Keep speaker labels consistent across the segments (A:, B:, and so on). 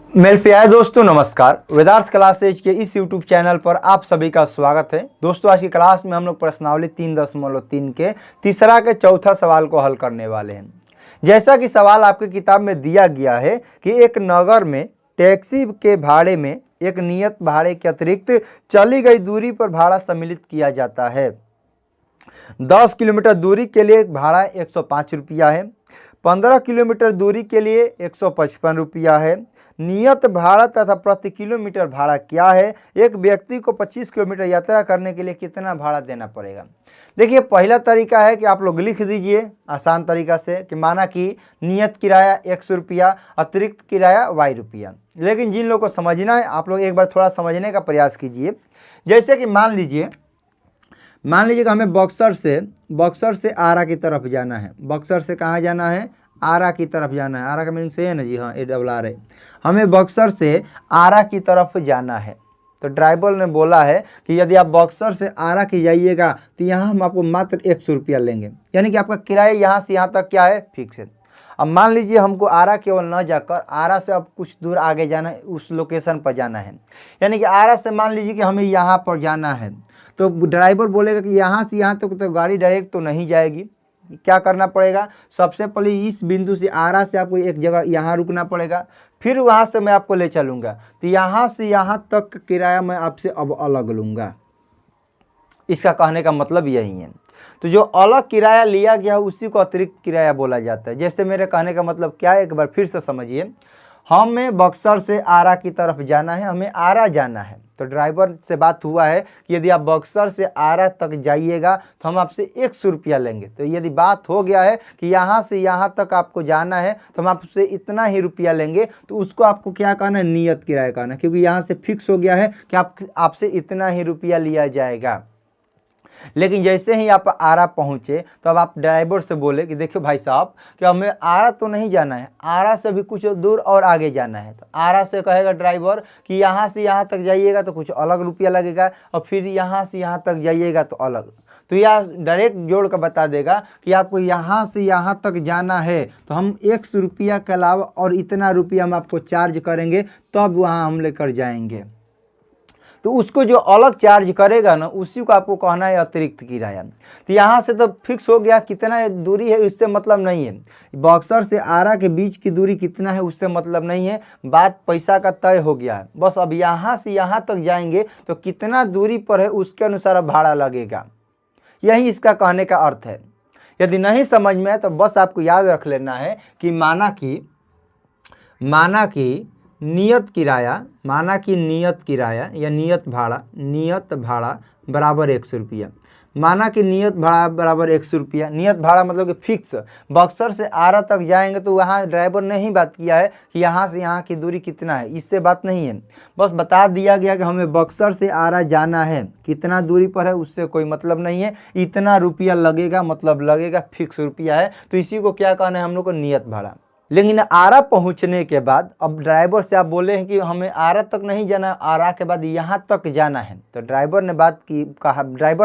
A: मेरे प्यारे दोस्तों नमस्कार। वेदार्थ क्लासेज के इस YouTube चैनल पर आप सभी का स्वागत है। दोस्तों आज की क्लास में हम लोग प्रश्नावली 3.3 के तीसरा के चौथा सवाल को हल करने वाले हैं। जैसा कि सवाल आपकी किताब में दिया गया है कि एक नगर में टैक्सी के भाड़े में एक नियत भाड़े के अतिरिक्त चली गई दूरी पर भाड़ा सम्मिलित किया जाता है। 10 किलोमीटर दूरी के लिए भाड़ा 105 रुपया है। 15 किलोमीटर दूरी के लिए 155 रुपया है। नियत भाड़ा तथा प्रति किलोमीटर भाड़ा क्या है? एक व्यक्ति को 25 किलोमीटर यात्रा करने के लिए कितना भाड़ा देना पड़ेगा? देखिए, पहला तरीका है कि आप लोग लिख दीजिए आसान तरीका से कि माना कि नियत किराया 100 रुपया, अतिरिक्त किराया y रुपया। लेकिन जिन लोगों को समझना है आप लोग एक बार थोड़ा समझने का प्रयास कीजिए। जैसे कि मान लीजिए कि हमें बक्सर से आरा की तरफ जाना है। बक्सर से कहाँ जाना है? आरा की तरफ जाना है। आरा का मीनिंग सही है ना जी? हाँ, ARR है। हमें बक्सर से आरा की तरफ जाना है। तो ड्राइवर ने बोला है कि यदि आप बक्सर से आरा की जाइएगा तो यहाँ हम आपको मात्र 100 रुपया लेंगे, यानी कि आपका किराया यहाँ से यहाँ तक क्या है? फिक्स है। अब मान लीजिए हमको आरा केवल न जाकर आरा से अब कुछ दूर आगे जाना है, उस लोकेशन पर जाना है, यानी कि आरा से मान लीजिए कि हमें यहाँ पर जाना है। तो ड्राइवर बोलेगा कि यहाँ से यहाँ तक तो गाड़ी डायरेक्ट तो नहीं जाएगी, क्या करना पड़ेगा? सबसे पहले इस बिंदु से आरा से आपको एक जगह यहाँ रुकना पड़ेगा, फिर वहाँ से मैं आपको ले चलूँगा। तो यहाँ से यहाँ तक किराया मैं आपसे अब अलग लूँगा। इसका कहने का मतलब यही है। तो जो अलग किराया लिया गया है उसी को अतिरिक्त किराया बोला जाता है। जैसे मेरे कहने का मतलब क्या है, एक बार फिर से समझिए। हमें बक्सर से आरा की तरफ जाना है, हमें आरा जाना है। तो ड्राइवर से बात हुआ है कि यदि आप बक्सर से आरा तक जाइएगा तो हम आपसे 100 रुपया लेंगे। तो यदि बात हो गया है कि यहाँ से यहाँ तक आपको जाना है तो हम आपसे इतना ही रुपया लेंगे, तो उसको आपको क्या कहना है? नियत किराया कहना है, क्योंकि यहाँ से फिक्स हो गया है कि आपसे इतना ही रुपया लिया जाएगा। लेकिन जैसे ही आप आरा पहुँचे तो अब आप ड्राइवर से बोले कि देखियो भाई साहब कि हमें आरा तो नहीं जाना है, आरा से भी कुछ दूर और आगे जाना है। तो आरा से कहेगा ड्राइवर कि यहाँ से यहाँ तक जाइएगा तो कुछ अलग रुपया लगेगा, और फिर यहाँ से यहाँ तक जाइएगा तो अलग। तो यह डायरेक्ट जोड़ कर बता देगा कि आपको यहाँ से यहाँ तक जाना है तो हम 100 रुपया के अलावा और इतना रुपया हम आपको चार्ज करेंगे, तब वहाँ हम लेकर जाएंगे। तो उसको जो अलग चार्ज करेगा ना, उसी को आपको कहना है अतिरिक्त किराया। तो यहाँ से तो फिक्स हो गया कितना दूरी है, उससे मतलब नहीं है। बक्सर से आरा के बीच की दूरी कितना है उससे मतलब नहीं है, बात पैसा का तय हो गया है। बस अब यहाँ से यहाँ तक जाएंगे तो कितना दूरी पर है उसके अनुसार भाड़ा लगेगा। यही इसका कहने का अर्थ है। यदि नहीं समझ में आए तो बस आपको याद रख लेना है कि माना कि नियत किराया या नियत भाड़ा बराबर 100 रुपया। माना कि नियत भाड़ा बराबर 100 रुपया। नियत भाड़ा मतलब कि फिक्स। बक्सर से आरा तक जाएंगे तो वहाँ ड्राइवर ने ही बात किया है कि यहाँ से यहाँ की दूरी कितना है, इससे बात नहीं है। बस बता दिया गया कि हमें बक्सर से आरा जाना है, कितना दूरी पर है उससे कोई मतलब नहीं है, इतना रुपया लगेगा, मतलब लगेगा फिक्स रुपया है। तो इसी को क्या कहना है हम लोग को? नियत भाड़ा। लेकिन आरा पहुंचने के बाद अब ड्राइवर से आप बोले हैं कि हमें आरा तक नहीं जाना, आरा के बाद यहाँ तक जाना है। तो ड्राइवर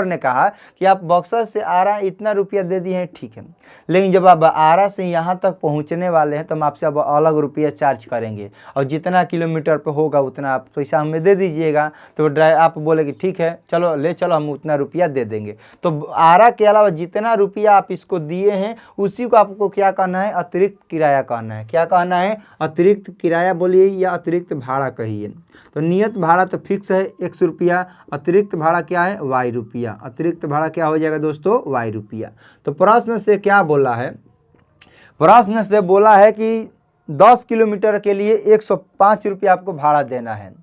A: ने कहा कि आप बक्सर से आरा इतना रुपया दे दिए हैं, ठीक है, लेकिन जब आप आरा से यहाँ तक पहुँचने वाले हैं तो हम आपसे अब अलग रुपया चार्ज करेंगे, और जितना किलोमीटर पे होगा उतना आप पैसा हमें दे दीजिएगा। तो आप बोले कि ठीक है, चलो ले चलो, हम उतना रुपया दे देंगे। तो आरा के अलावा जितना रुपया आप इसको दिए हैं उसी को आपको क्या करना है? अतिरिक्त किराया कहना है। क्या कहना है? अतिरिक्त किराया बोलिए या अतिरिक्त भाड़ा कहिए। तो नियत भाड़ा तो फिक्स है 100 रुपया, अतिरिक्त भाड़ा क्या है? y रुपया। अतिरिक्त भाड़ा क्या हो जाएगा दोस्तों? y रुपया। तो प्रश्न से क्या बोला है? प्रश्न से बोला है कि 10 किलोमीटर के लिए 105 रुपया आपको भाड़ा देना है।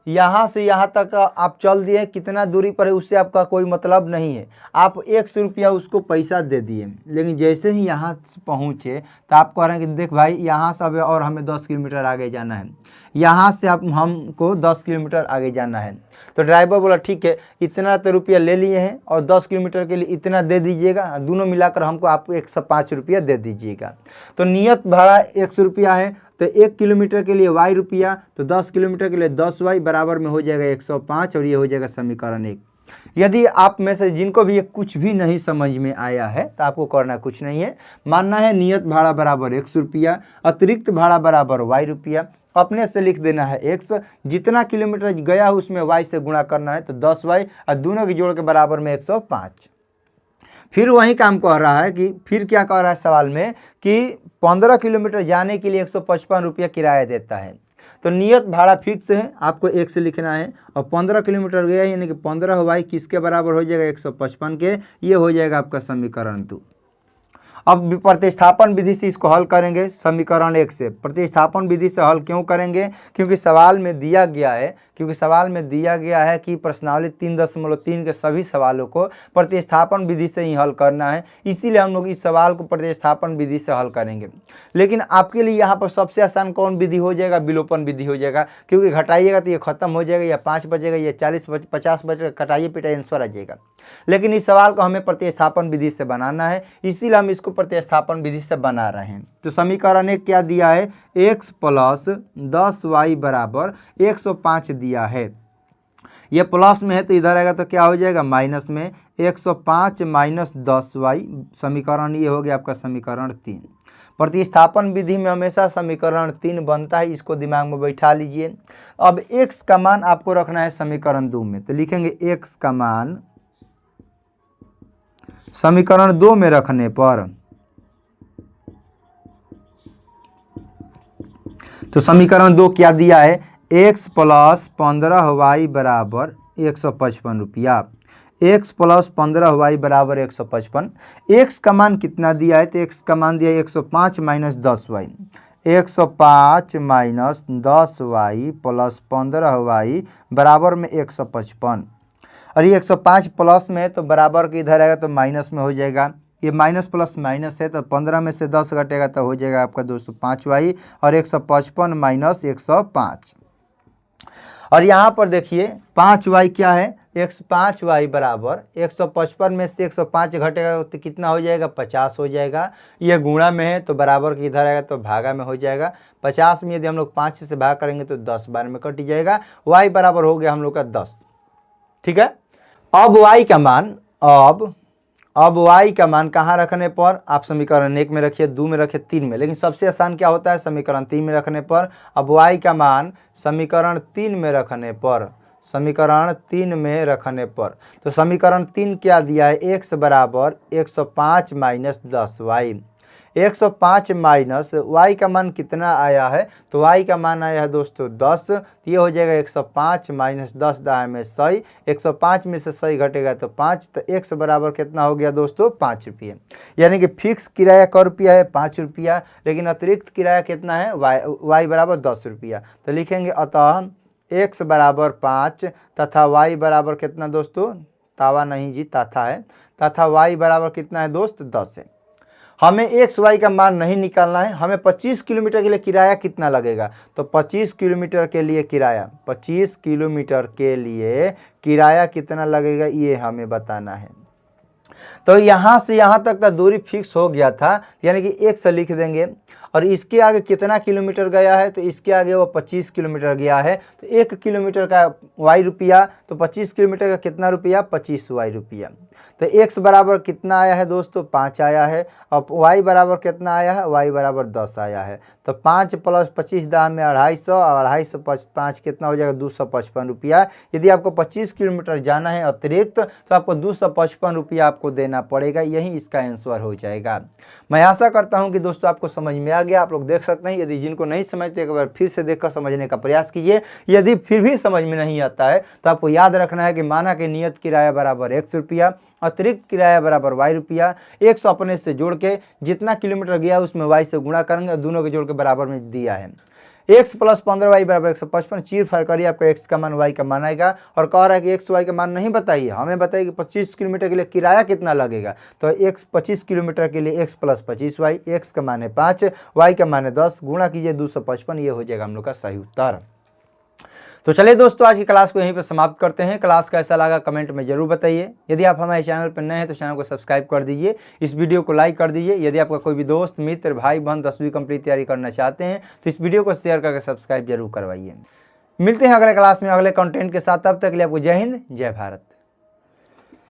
A: यहाँ से यहाँ तक आप चल दिए, कितना दूरी पर है उससे आपका कोई मतलब नहीं है, आप 100 रुपया उसको पैसा दे दिए। लेकिन जैसे ही यहाँ पहुँचे तो आप कह रहे हैं कि देख भाई यहाँ से अब और हमें 10 किलोमीटर आगे जाना है, यहाँ से आप हमको 10 किलोमीटर आगे जाना है। तो ड्राइवर बोला ठीक है, इतना तो रुपया ले लिए हैं और 10 किलोमीटर के लिए इतना दे दीजिएगा, दोनों मिलाकर हमको आपको 105 रुपया दे दीजिएगा। तो नियत भाड़ा 100 रुपया है, तो 1 किलोमीटर के लिए y रुपया, तो 10 किलोमीटर के लिए 10y बराबर में हो जाएगा 105, और ये हो जाएगा समीकरण 1। यदि आप में से जिनको भी ये कुछ भी नहीं समझ में आया है तो आपको करना कुछ नहीं है, मानना है नियत भाड़ा बराबर 100 रुपया, अतिरिक्त भाड़ा बराबर y रुपया। अपने से लिख देना है x, जितना किलोमीटर गया है उसमें y से गुणा करना है तो 10y और दोनों के जोड़ के बराबर में 105। फिर वही काम कह रहा है कि फिर क्या कह रहा है सवाल में कि 15 किलोमीटर जाने के लिए 155 रुपया किराया देता है। तो नियत भाड़ा फिक्स है, आपको 1 से लिखना है और 15 किलोमीटर गया यानी कि 15 किसके बराबर हो जाएगा 155 के, ये हो जाएगा आपका समीकरण 2। अब प्रतिस्थापन विधि से इसको हल करेंगे समीकरण 1 से। प्रतिस्थापन विधि से हल क्यों करेंगे, क्योंकि सवाल में दिया गया है कि प्रश्नावली 3.3 के सभी सवालों को प्रतिस्थापन विधि से ही हल करना है, इसीलिए हम लोग इस सवाल को प्रतिस्थापन विधि से हल करेंगे। लेकिन आपके लिए यहाँ पर सबसे आसान कौन विधि हो जाएगा, विलोपन विधि हो जाएगा, क्योंकि घटाइएगा तो ये खत्म हो जाएगा, या 5 बचेगा या 50 बचेगा, कटाइए पिटाइए आंसर आ जाएगा। लेकिन इस सवाल को हमें प्रतिस्थापन विधि से बनाना है, इसीलिए हम इसको प्रतिस्थापन विधि से बना रहे हैं। तो समीकरण 1 क्या दिया है, x प्लस 10y बराबर 105 दिया है। ये प्लस में है तो इधर आएगा तो क्या हो जाएगा माइनस में 105 माइनस 10y, समीकरण ये हो गया आपका समीकरण 3। प्रतिस्थापन विधि में हमेशा समीकरण 3 बनता है, इसको दिमाग में बैठा लीजिए। अब x का मान आपको रखना है समीकरण 2 में, तो लिखेंगे x का मान समीकरण 2 में रखने पर, तो समीकरण 2 क्या दिया है, x प्लस 15y बराबर 155 रुपया। x प्लस 15y बराबर 155। x का मान कितना दिया है, तो x का मान दिया है 105 minus 10y। 105 minus 10y plus 15y बराबर में 155। और ये 105 प्लस में है तो बराबर के इधर आएगा तो माइनस में हो जाएगा, ये माइनस प्लस माइनस है तो 15 में से 10 घटेगा तो हो जाएगा आपका दोस्तों 5y, और 155 माइनस 105। और यहाँ पर देखिए 5y क्या है, 5y बराबर 155 में से 105 घटेगा तो कितना हो जाएगा 50 हो जाएगा। ये गुणा में है तो बराबर के इधर आएगा तो भागा में हो जाएगा। 50 में यदि हम लोग 5 से भाग करेंगे तो 10 बार में कट जाएगा। y बराबर हो गया हम लोग का 10। ठीक है, अब y का मान, अब y का मान कहाँ रखने पर, आप समीकरण 1 में रखिए, 2 में रखिए, 3 में, लेकिन सबसे आसान क्या होता है समीकरण 3 में रखने पर। अब y का मान समीकरण 3 में रखने पर, समीकरण 3 में रखने पर, तो समीकरण 3 क्या दिया है, x बराबर 105 माइनस 10y। 105 माइनस y का मान कितना आया है, तो y का मान आया है दोस्तों 10, तो ये हो जाएगा 105 माइनस 10 दाएं में 100। 105 में से 100 घटेगा तो 5, तो x बराबर कितना हो गया दोस्तों 5 रुपये। यानी कि फिक्स किराया क रुपया है 5 रुपया, लेकिन अतिरिक्त किराया कितना है y बराबर 10 रुपया। तो लिखेंगे अतः x बराबर 5 तथा y बराबर कितना दोस्तों, तावा नहीं जी तथा है, तथा y बराबर कितना है दोस्त 10 है। हमें x y का मान नहीं निकालना है, हमें 25 किलोमीटर के लिए किराया कितना लगेगा, तो 25 किलोमीटर के लिए किराया, 25 किलोमीटर के लिए किराया कितना लगेगा ये हमें बताना है। तो यहाँ से यहाँ तक का दूरी फिक्स हो गया था, यानी कि 1 से लिख देंगे। और इसके आगे कितना किलोमीटर गया है, तो इसके आगे वो 25 किलोमीटर गया है, तो 1 किलोमीटर का y रुपया, तो 25 किलोमीटर का कितना रुपया 25y रुपया। तो x बराबर कितना आया है दोस्तों 5 आया है, और y बराबर कितना आया है, y बराबर 10 आया है। तो 5 प्लस 25 दाम में 250, और 250 5 कितना हो जाएगा 255 रुपया। यदि आपको 25 किलोमीटर जाना है अतिरिक्त तो आपको 255 रुपया आपको देना पड़ेगा, यही इसका आंसर हो जाएगा। मैं आशा करता हूं कि दोस्तों आपको समझ में आ गया। आप लोग देख सकते हैं, यदि जिनको नहीं समझते एक बार फिर से देखकर समझने का प्रयास कीजिए। यदि फिर भी समझ में नहीं आता है तो आपको याद रखना है कि माना कि नियत किराया बराबर x रुपया, अतिरिक्त किराया बराबर y रुपया। 100 अपने से जोड़ के जितना किलोमीटर गया उसमें y से गुणा करेंगे और दोनों के जोड़ के बराबर में दिया है। x प्लस 15y बराबर 155, चीर फाड़ करिए आपका x का मान y का मान आएगा। और कह रहा है कि x y का मान नहीं बताइए, हमें बताइए कि 25 किलोमीटर के लिए किराया कितना लगेगा। तो x 25 किलोमीटर के लिए x प्लस 25y, x का मान है 5, y का मान है 10, गुणा कीजिए 255, ये हो जाएगा हम लोग का सही उत्तर। तो चलिए दोस्तों आज की क्लास को यहीं पर समाप्त करते हैं। क्लास कैसा लगा कमेंट में जरूर बताइए। यदि आप हमारे चैनल पर नए हैं तो चैनल को सब्सक्राइब कर दीजिए, इस वीडियो को लाइक कर दीजिए। यदि आपका कोई भी दोस्त मित्र भाई बहन 10वीं कंप्लीट तैयारी करना चाहते हैं तो इस वीडियो को शेयर करके सब्सक्राइब जरूर करवाइए। मिलते हैं अगले क्लास में अगले कंटेंट के साथ, तब तक के लिए आपको जय हिंद जय भारत।